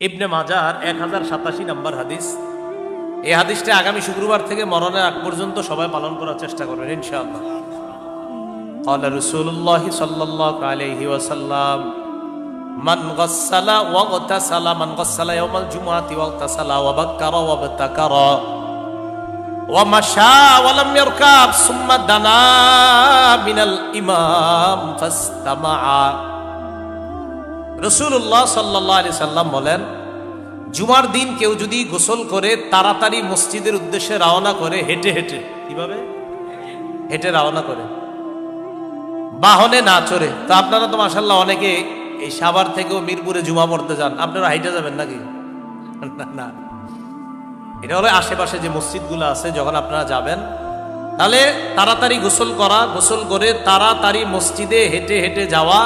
ইবনে মাজার 1087 নম্বর হাদিস। এই হাদিসটা আগামী শুক্রবার থেকে মরণের আগ পর্যন্ত সবাই পালন করার চেষ্টা করবেন ইনশাআল্লাহ। قال رسول الله صلى الله عليه وسلم من غسل واغتسل من غسل يوم الجمعة واغتسل وبكر وابتكر ومشى ولم يركب ثم دنا من الإمام فاستمع। রাসূলুল্লাহ সাল্লাল্লাহু আলাইহি সাল্লাম বলেন, জুমার দিন কেউ যদি গোসল করে তাড়াতাড়ি মসজিদের উদ্দেশ্যে রওনা করে, হেঁটে হেঁটে, কিভাবে হেঁটে রওনা করে, বাহনে না চড়ে। তো আপনারা তো মাশাআল্লাহ অনেকে এই সাভার থেকেও মিরপুরে জুমা পড়তে যান, আপনারা হাইটে যাবেন নাকি? না, এটা হলো আশেপাশে যে মসজিদগুলো আছে, যখন আপনারা যাবেন তাহলে তাড়াতাড়ি গোসল করা, গোসল করে তাড়াতাড়ি মসজিদে হেঁটে হেঁটে যাওয়া,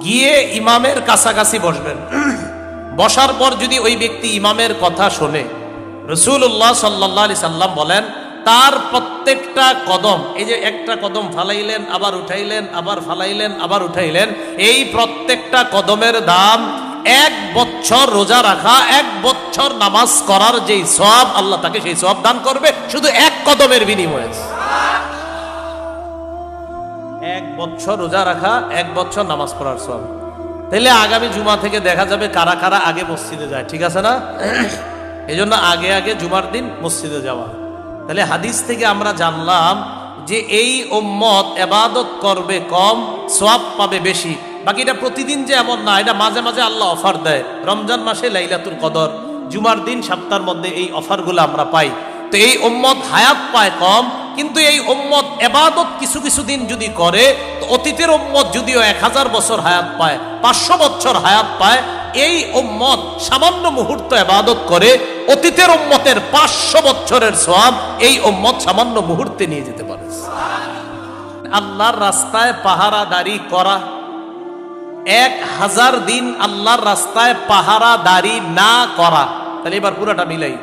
গিয়ে ইমামের কাছাকাছি বসবেন। বসার পর যদি ওই ব্যক্তি ইমামের কথা শোনে, রাসূলুল্লাহ সাল্লাল্লাহু আলাইহি সাল্লাম বলেন তার প্রত্যেকটা কদম, এই যে একটা কদম ফালাইলেন আবার উঠাইলেন, আবার ফালাইলেন আবার উঠাইলেন, এই প্রত্যেকটা কদমের দাম 1 বছর রোজা রাখা, 1 বছর নামাজ করার যেই সওয়াব, আল্লাহ তাকে সেই সওয়াব দান করবে শুধু 1 কদমের বিনিময়ে। 1 বছর রোজা রাখা, 1 বছর নামাজ পড়ার সওয়াব। তাহলে আগামী জুমা থেকে দেখা যাবে কারা কারা আগে মসজিদে যায়, ঠিক আছে না? এই জন্য আগে আগে জুমার দিন মসজিদে যাওয়া। তাহলে হাদিস থেকে আমরা জানলাম যে এই উম্মত ইবাদত করবে কম, সওয়াব পাবে বেশি। বাকিটা প্রতিদিন যে এমন না, এটা মাঝে মাঝে আল্লাহ অফার দেয়। রমজান মাসে লাইলাতুল কদর, জুমার দিন সপ্তাহের মধ্যে এই অফারগুলো আমরা পাই। তো এই উম্মত হায়াত পায় কম, কিন্তু এই উম্মত ইবাদত কিছু কিছু দিন যদি করে, তো অতীতের উম্মত যদিও 1000 বছর হায়াত পায়, 500 বছর হায়াত পায়, এই উম্মত সামান্য মুহূর্ত ইবাদত করে অতীতের উম্মতের 500 বছরের সওয়াব এই উম্মত সামান্য মুহূর্তে নিয়ে যেতে পারে। আল্লাহর রাস্তায় পাহারাদারি করা, 1000 দিন আল্লাহর রাস্তায় পাহারাদারি না করা। তাহলে এবার পুরোটা মিলাই,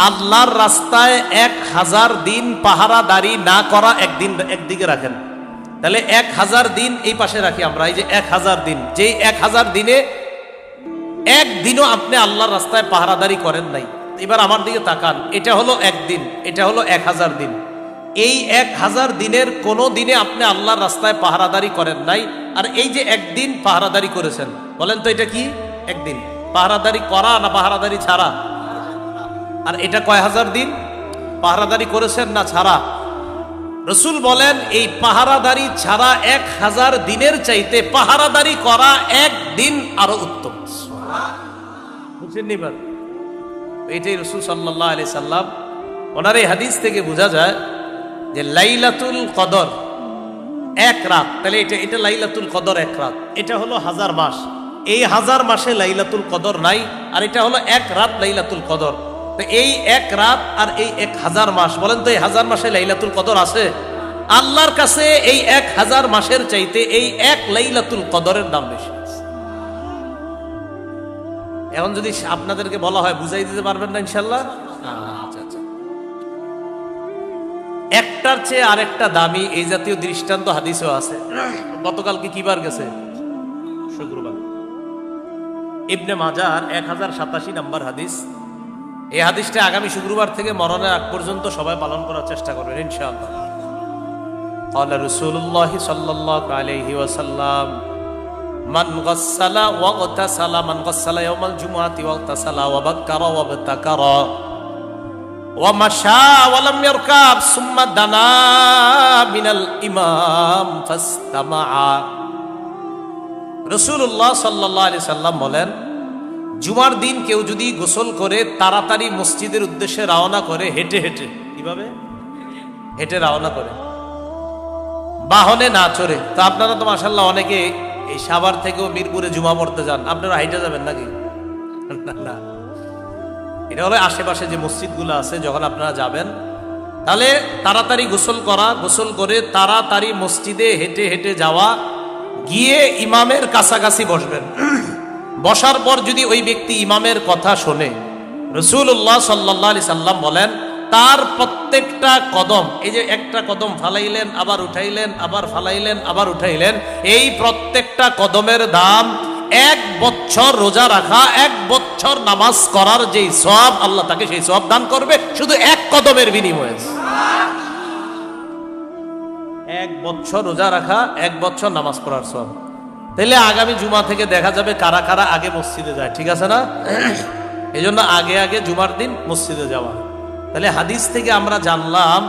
আল্লাহর রাস্তায় 1000 দিন পাহারাদারি না করা, একদিন একদিকে রাখেন, তাহলে 1000 দিন এই পাশে রাখি আমরা। এই যে 1000 দিন, যেই 1000 দিনে একদিনও আপনি আল্লাহর রাস্তায় পাহারাদারি করেন নাই, এবার আমার দিকে তাকান, এটা হলো একদিন, এটা হলো 1000 দিন। এই 1000 দিনের কোনো দিনে আপনি আল্লাহর রাস্তায় পাহারাদারি করেন নাই, আর এই যে একদিন পাহারাদারি করেছেন, বলেন তো এটা কি? একদিন পাহারাদারি করা না পাহারাদারি ছাড়া? আর এটা কয় হাজার দিন পাহারাদারি করেছেন না ছাড়া? রাসূল বলেন এই পাহারাদারি ছাড়া 1000 দিনের চাইতে পাহারাদারি করা একদিন আরো উত্তম। বুঝছেন নিবার? এইটাই রাসূল সাল্লাল্লাহু আলাইহি সাল্লাম, ওনার এই হাদিস থেকে বোঝা যায় যে লাইলাতুল কদর 1 রাত, তাহলে এটা লাইলাতুল কদর 1 রাত, এটা হলো 1000 মাস। এই 1000 মাসে লাইলাতুল কদর নাই, আর এটা হলো 1 রাত লাইলাতুল কদর। তো এই 1 রাত আর এই 1000 মাস, বলেন তো এই 1000 মাসে লাইলাতুল কদর আছে? আল্লাহর কাছে এই 1000 মাসের চাইতে এই 1 লাইলাতুল কদরের দাম বেশি। এখন যদি আপনাদেরকে বলা হয়, বুঝাই দিতে পারবেন না ইনশাল্লাহ? আচ্ছা আচ্ছা, একটার চেয়ে আরেকটা দামি, এই জাতীয় দৃষ্টান্ত হাদিসেও আছে। গতকালকে কি বার গেছে? শুক্রবার। ইবনে মাজার 1087 নম্বর হাদিস। এই হাদিসটা আগামী শুক্রবার থেকে মরণের আগ পর্যন্ত সবাই পালন করার চেষ্টা করবেন ইনশাআল্লাহ। قال رسول الله صلى الله عليه وسلم من غسل واغتسل من غسل يوم الجمعة واغتسل وبكر وابتكر ومشى ولم يركب ثم دنا من الإمام فاستمع। রাসূলুল্লাহ সাল্লাল্লাহু আলাইহি সাল্লাম বলেন, জুমার দিন কেউ যদি গোসল করে তাড়াতাড়ি মসজিদের উদ্দেশ্যে রওনা করে, হেঁটে হেঁটে, কিভাবে হেঁটে রওনা করে, বাহনে না চড়ে। তো আপনারা তো মাশাআল্লাহ অনেকে এই সাভার থেকেও মিরপুরে জুমা পড়তে যান, আপনারা হাইটে যাবেন নাকি? না, এটা হলো আশেপাশে যে মসজিদগুলো আছে, যখন আপনারা যাবেন তাহলে তাড়াতাড়ি গোসল করা, গোসল করে তাড়াতাড়ি মসজিদে হেঁটে হেঁটে যাওয়া, গিয়ে ইমামের কাছাকাছি বসবেন। বসার পর যদি ওই ব্যক্তি ইমামের কথা শোনে, রাসূলুল্লাহ সাল্লাল্লাহু আলাইহি সাল্লাম বলেন তার প্রত্যেকটা কদম, এই যে একটা কদম ফালাইলেন আবার উঠাইলেন, আবার ফালাইলেন আবার উঠাইলেন, এই প্রত্যেকটা কদমের দাম 1 বছর রোজা রাখা, 1 বছর বছর নামাজ করার যেই সওয়াব, আল্লাহ তাকে সেই সওয়াব দান করবে শুধু এক কদমের বিনিময়ে। 1 বছর রোজা রাখা, 1 বছর নামাজ পড়ার সওয়াব। তাইলে আগামী জুমা থেকে দেখা যাবে কারা কারা আগে মসজিদে যায়, ঠিক আছে না? এই জন্য আগে আগে জুমার দিন মসজিদে যাওয়া। তাহলে হাদিস থেকে আমরা জানলাম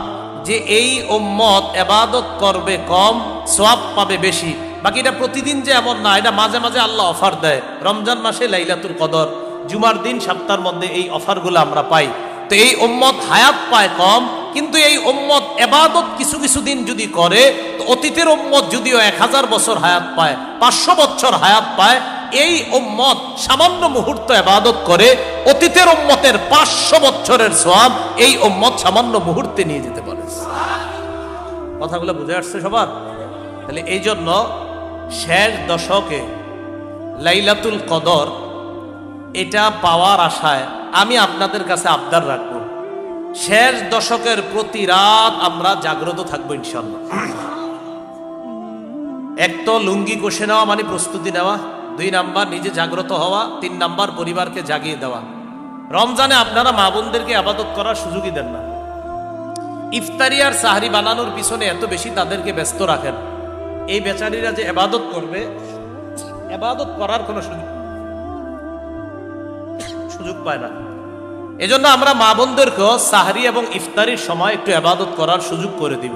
যে এই উম্মত ইবাদত করবে কম, সওয়াব পাবে বেশি। বাকি এটা প্রতিদিন যে এমন না, এটা মাঝে মাঝে আল্লাহ অফার দেয়। রমজান মাসে লাইলাতুল কদর, জুমার দিন সপ্তাহের মধ্যে এই অফারগুলো আমরা পাই। তো এই উম্মত হায়াত পায় কম, কিন্তু এই উম্মত ইবাদত কিছু কিছু দিন যদি করে, তো অতীতের উম্মত যদিও 1000 বছর হায়াত পায়, 500 বছর হায়াত পায়, এই উম্মত সামান্য মুহূর্ত ইবাদত করে অতীতের উম্মতের 500 বছরের সওয়াব এই উম্মত সামান্য মুহূর্তে নিয়ে যেতে পারে। কথাগুলো বুঝে আসছে সবার? তাহলে এই জন্য শেষ দশকে লাইলাতুল কদর এটা পাওয়ার আশায় আমি আপনাদের কাছে আবদার রাখবো, শেষ দশকের প্রতি রাত আমরা জাগ্রত থাকবো ইনশাল্লাহ। এক তো লুঙ্গি কষে নেওয়া মানে প্রস্তুতি নেওয়া, 2 নাম্বার নিজে জাগ্রত হওয়া, 3 নাম্বার পরিবারকে জাগিয়ে দেওয়া। রমজানে আপনারা মা বোনদেরকে ইবাদত করার সুযোগই দেন না। ইফতারি আর সাহরি বানানোর পিছনে এত বেশি তাদেরকে ব্যস্ত রাখেন, এই বেচারীরা যে ইবাদত করবে, ইবাদত করার কোনো সুযোগ পায় না। এজন্য আমরা মা বোনদেরকেও সাহরি এবং ইফতারির সময় একটু ইবাদত করার সুযোগ করে দিব।